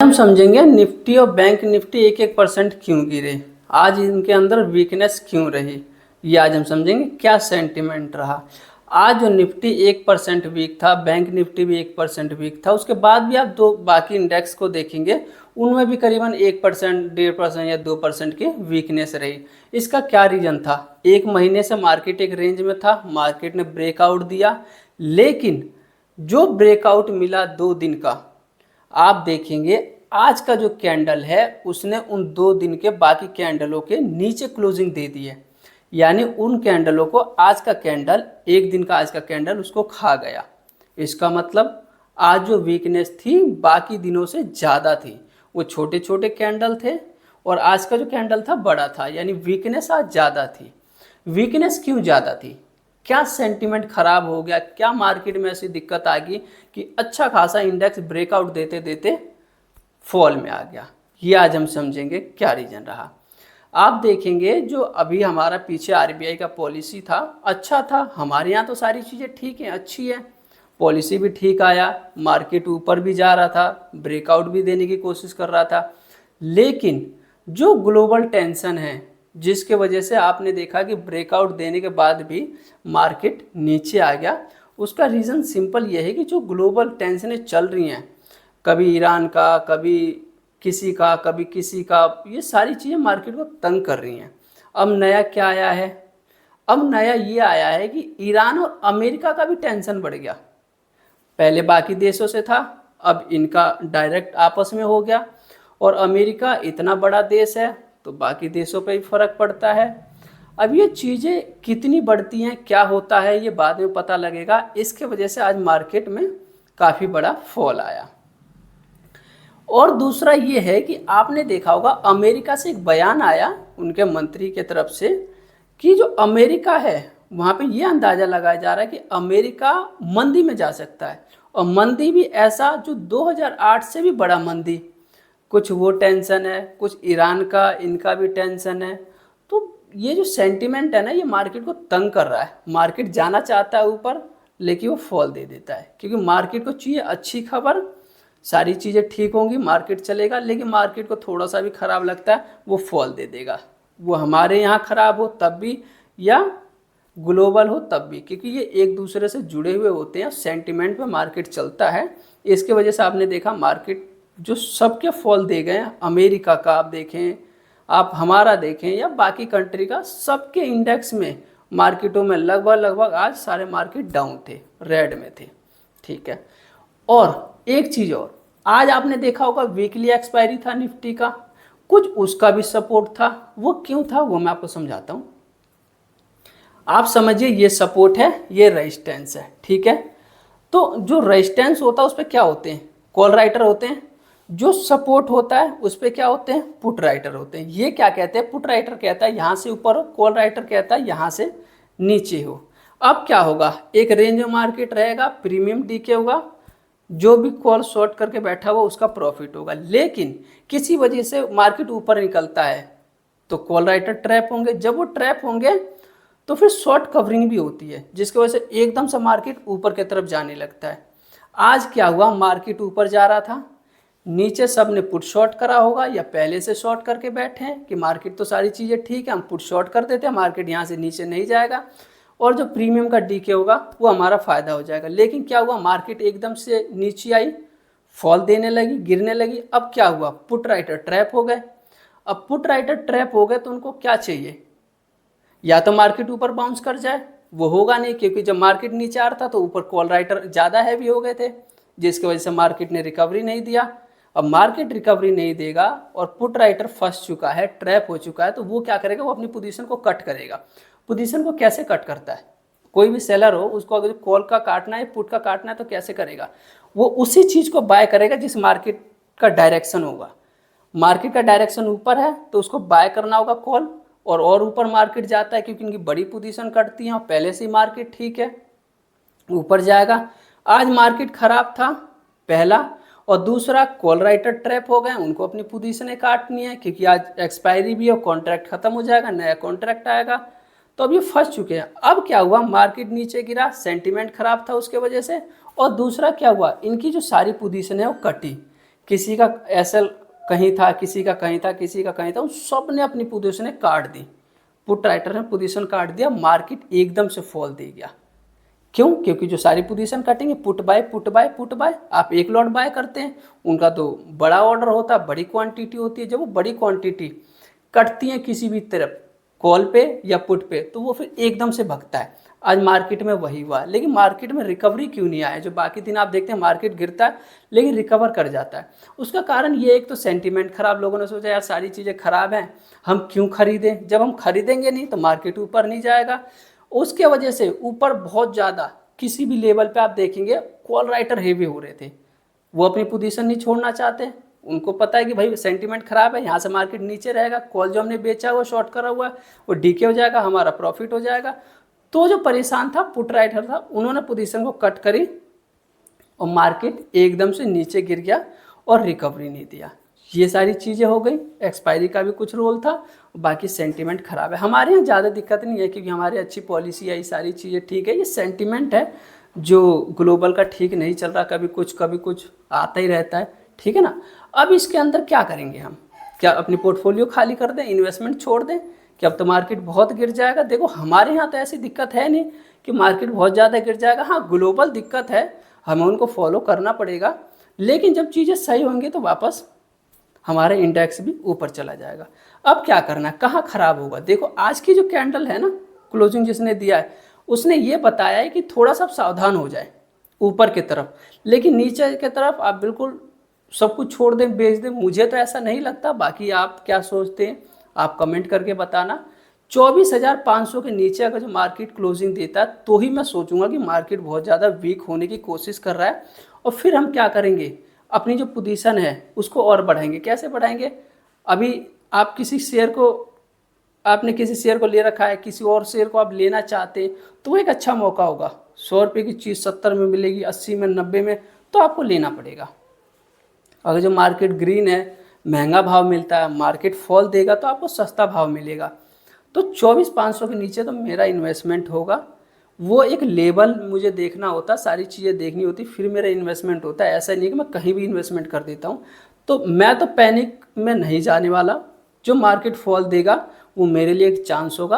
हम समझेंगे निफ्टी और बैंक निफ्टी 1-1% क्यों गिरे, आज इनके अंदर वीकनेस क्यों रही। ये आज हम समझेंगे क्या सेंटिमेंट रहा। आज जो निफ्टी 1% वीक था, बैंक निफ्टी भी 1% वीक था, उसके बाद भी आप दो बाकी इंडेक्स को देखेंगे उनमें भी करीबन 1%, 1.5% या 2% की वीकनेस रही। इसका क्या रीज़न था? एक महीने से मार्केट एक रेंज में था, मार्केट ने ब्रेकआउट दिया, लेकिन जो ब्रेकआउट मिला 2 दिन का, आप देखेंगे आज का जो कैंडल है उसने उन 2 दिन के बाकी कैंडलों के नीचे क्लोजिंग दे दी है। यानी उन कैंडलों को आज का कैंडल, एक दिन का आज का कैंडल उसको खा गया। इसका मतलब आज जो वीकनेस थी बाकी दिनों से ज़्यादा थी। वो छोटे छोटे कैंडल थे और आज का जो कैंडल था बड़ा था, यानी वीकनेस आज ज़्यादा थी। वीकनेस क्यों ज़्यादा थी? क्या सेंटिमेंट खराब हो गया? क्या मार्केट में ऐसी दिक्कत आ गई कि अच्छा खासा इंडेक्स ब्रेकआउट देते देते फॉल में आ गया? ये आज हम समझेंगे क्या रीज़न रहा। आप देखेंगे जो अभी हमारा पीछे आरबीआई का पॉलिसी था, अच्छा था। हमारे यहाँ तो सारी चीज़ें ठीक हैं, अच्छी है, पॉलिसी भी ठीक आया, मार्केट ऊपर भी जा रहा था, ब्रेकआउट भी देने की कोशिश कर रहा था। लेकिन जो ग्लोबल टेंशन है जिसके वजह से आपने देखा कि ब्रेकआउट देने के बाद भी मार्केट नीचे आ गया, उसका रीज़न सिंपल ये है कि जो ग्लोबल टेंशनें चल रही हैं, कभी ईरान का, कभी किसी का, कभी किसी का, ये सारी चीज़ें मार्केट को तंग कर रही हैं। अब नया क्या आया है? अब नया ये आया है कि ईरान और अमेरिका का भी टेंशन बढ़ गया। पहले बाकी देशों से था, अब इनका डायरेक्ट आपस में हो गया। और अमेरिका इतना बड़ा देश है तो बाकी देशों पे भी फर्क पड़ता है। अब ये चीज़ें कितनी बढ़ती हैं, क्या होता है, ये बाद में पता लगेगा। इसके वजह से आज मार्केट में काफ़ी बड़ा फॉल आया। और दूसरा ये है कि आपने देखा होगा अमेरिका से एक बयान आया उनके मंत्री के तरफ से कि जो अमेरिका है वहाँ पे ये अंदाज़ा लगाया जा रहा है कि अमेरिका मंदी में जा सकता है, और मंदी भी ऐसा जो 2008 से भी बड़ा मंदी। कुछ वो टेंशन है, कुछ ईरान का, इनका भी टेंशन है। तो ये जो सेंटिमेंट है ना, ये मार्केट को तंग कर रहा है। मार्केट जाना चाहता है ऊपर, लेकिन वो फॉल दे देता है, क्योंकि मार्केट को चाहिए अच्छी खबर, सारी चीज़ें ठीक होंगी, मार्केट चलेगा। लेकिन मार्केट को थोड़ा सा भी ख़राब लगता है वो फॉल दे देगा। वो हमारे यहाँ ख़राब हो तब भी या ग्लोबल हो तब भी, क्योंकि ये एक दूसरे से जुड़े हुए होते हैं। सेंटिमेंट पे मार्केट चलता है। इसके वजह से आपने देखा मार्केट जो सबके फॉल दे गए हैं, अमेरिका का आप देखें, आप हमारा देखें या बाकी कंट्री का, सबके इंडेक्स में, मार्केटों में लगभग आज सारे मार्केट डाउन थे, रेड में थे। ठीक है। और एक चीज़ और, आज आपने देखा होगा वीकली एक्सपायरी था निफ्टी का, कुछ उसका भी सपोर्ट था। वो क्यों था वो मैं आपको समझाता हूँ। आप समझिए ये सपोर्ट है, ये रेजिस्टेंस है। ठीक है। तो जो रेजिस्टेंस होता है उस पर क्या होते हैं? कॉल राइटर होते हैं। जो सपोर्ट होता है उस पर क्या होते हैं? पुट राइटर होते हैं। ये क्या कहते हैं? पुट राइटर कहता है यहाँ से ऊपर हो, कॉल राइटर कहता है यहाँ से नीचे हो। अब क्या होगा? एक रेंज में मार्केट रहेगा, प्रीमियम डीके होगा, जो भी कॉल शॉर्ट करके बैठा हुआ उसका प्रॉफिट होगा। लेकिन किसी वजह से मार्केट ऊपर निकलता है तो कॉल राइटर ट्रैप होंगे। जब वो ट्रैप होंगे तो फिर शॉर्ट कवरिंग भी होती है, जिसकी वजह से एकदम से मार्केट ऊपर की तरफ जाने लगता है। आज क्या हुआ? मार्केट ऊपर जा रहा था, नीचे सब ने पुट शॉर्ट करा होगा या पहले से शॉर्ट करके बैठे हैं कि मार्केट तो सारी चीज़ें ठीक है, हम पुट शॉर्ट कर देते हैं, मार्केट यहाँ से नीचे नहीं जाएगा और जो प्रीमियम का डीके होगा वो हमारा फ़ायदा हो जाएगा। लेकिन क्या हुआ? मार्केट एकदम से नीचे आई, फॉल देने लगी, गिरने लगी। अब क्या हुआ? पुट राइटर ट्रैप हो गए। अब पुट राइटर ट्रैप हो गए तो उनको क्या चाहिए? या तो मार्केट ऊपर बाउंस कर जाए, वो होगा नहीं, क्योंकि जब मार्केट नीचे आ रहा था तो ऊपर कॉल राइटर ज़्यादा हैवी हो गए थे, जिसकी वजह से मार्केट ने रिकवरी नहीं दिया। अब मार्केट रिकवरी नहीं देगा और पुट राइटर फंस चुका है, ट्रैप हो चुका है, तो वो क्या करेगा? वो अपनी पोजीशन को कट करेगा। पोजीशन को कैसे कट करता है? कोई भी सेलर हो उसको अगर कॉल का काटना है, पुट का काटना है, तो कैसे करेगा? वो उसी चीज़ को बाय करेगा जिस मार्केट का डायरेक्शन होगा। मार्केट का डायरेक्शन ऊपर है तो उसको बाय करना होगा कॉल, और ऊपर मार्केट जाता है क्योंकि इनकी बड़ी पोजीशन कटती है और पहले से ही मार्केट ठीक है, ऊपर जाएगा। आज मार्केट खराब था पहला, और दूसरा कॉल राइटर ट्रैप हो गए, उनको अपनी पोजीशनें काटनी है क्योंकि आज एक्सपायरी भी है, कॉन्ट्रैक्ट खत्म हो जाएगा, नया कॉन्ट्रैक्ट आएगा। तो अब ये फंस चुके हैं। अब क्या हुआ? मार्केट नीचे गिरा, सेंटीमेंट खराब था उसके वजह से। और दूसरा क्या हुआ? इनकी जो सारी पोजीशन है वो कटी। किसी का एसएल कहीं था, किसी का कहीं था, किसी का कहीं था, उन सब ने अपनी पोजीशनें काट दी। पुट राइटर ने पोजीशन काट दिया, मार्केट एकदम से फॉल दे गया। क्यों? क्योंकि जो सारी पोजीशन कटेंगे put buy put buy put buy, आप एक लॉट बाय करते हैं, उनका तो बड़ा ऑर्डर होता है, बड़ी क्वांटिटी होती है। जब वो बड़ी क्वांटिटी कटती है किसी भी तरफ, कॉल पे या पुट पे, तो वो फिर एकदम से भगता है। आज मार्केट में वही हुआ, लेकिन मार्केट में रिकवरी क्यों नहीं आया? जो बाकी दिन आप देखते हैं मार्केट गिरता है लेकिन रिकवर कर जाता है। उसका कारण ये, एक तो सेंटीमेंट खराब, लोगों ने सोचा यार सारी चीज़ें खराब हैं, हम क्यों खरीदें? जब हम खरीदेंगे नहीं तो मार्केट ऊपर नहीं जाएगा। उसके वजह से ऊपर बहुत ज़्यादा किसी भी लेवल पे आप देखेंगे कॉल राइटर हेवी हो रहे थे। वो अपनी पोजीशन नहीं छोड़ना चाहते, उनको पता है कि भाई सेंटीमेंट खराब है, यहाँ से मार्केट नीचे रहेगा, कॉल जो हमने बेचा हुआ शॉर्ट करा हुआ है वो डीके हो जाएगा, हमारा प्रॉफिट हो जाएगा। तो जो परेशान था पुट राइटर था, उन्होंने पोजीशन को कट करी और मार्केट एकदम से नीचे गिर गया और रिकवरी नहीं दिया। ये सारी चीज़ें हो गई, एक्सपायरी का भी कुछ रोल था, बाकी सेंटीमेंट खराब है। हमारे यहाँ ज़्यादा दिक्कत नहीं है क्योंकि हमारी अच्छी पॉलिसी है, ये सारी चीज़ें ठीक है। ये सेंटीमेंट है जो ग्लोबल का ठीक नहीं चल रहा, कभी कुछ आता ही रहता है, ठीक है ना। अब इसके अंदर क्या करेंगे हम? क्या अपनी पोर्टफोलियो खाली कर दें, इन्वेस्टमेंट छोड़ दें कि अब तो मार्केट बहुत गिर जाएगा? देखो हमारे यहाँ तो ऐसी दिक्कत है नहीं कि मार्केट बहुत ज़्यादा गिर जाएगा। हाँ, ग्लोबल दिक्कत है, हमें उनको फॉलो करना पड़ेगा, लेकिन जब चीज़ें सही होंगी तो वापस हमारा इंडेक्स भी ऊपर चला जाएगा। अब क्या करना है, कहाँ खराब होगा? देखो आज की जो कैंडल है ना, क्लोजिंग जिसने दिया है उसने ये बताया है कि थोड़ा सा सावधान हो जाए ऊपर की तरफ, लेकिन नीचे की तरफ आप बिल्कुल सब कुछ छोड़ दें, बेच दें, मुझे तो ऐसा नहीं लगता। बाकी आप क्या सोचते हैं आप कमेंट करके बताना। 24,500 के नीचे अगर जो मार्केट क्लोजिंग देता है तो ही मैं सोचूंगा कि मार्केट बहुत ज़्यादा वीक होने की कोशिश कर रहा है, और फिर हम क्या करेंगे, अपनी जो पोजीशन है उसको और बढ़ाएंगे। कैसे बढ़ाएंगे? अभी आप किसी शेयर को, आपने किसी शेयर को ले रखा है, किसी और शेयर को आप लेना चाहते हैं तो वो एक अच्छा मौका होगा। 100 रुपये की चीज़ 70 में मिलेगी, 80 में, 90 में, तो आपको लेना पड़ेगा। अगर जो मार्केट ग्रीन है, महंगा भाव मिलता है, मार्केट फॉल देगा तो आपको सस्ता भाव मिलेगा। तो 24,500 के नीचे तो मेरा इन्वेस्टमेंट होगा। वो एक लेवल मुझे देखना होता, सारी चीज़ें देखनी होती, फिर मेरा इन्वेस्टमेंट होता है। ऐसा नहीं कि मैं कहीं भी इन्वेस्टमेंट कर देता हूँ। तो मैं तो पैनिक में नहीं जाने वाला, जो मार्केट फॉल देगा वो मेरे लिए एक चांस होगा।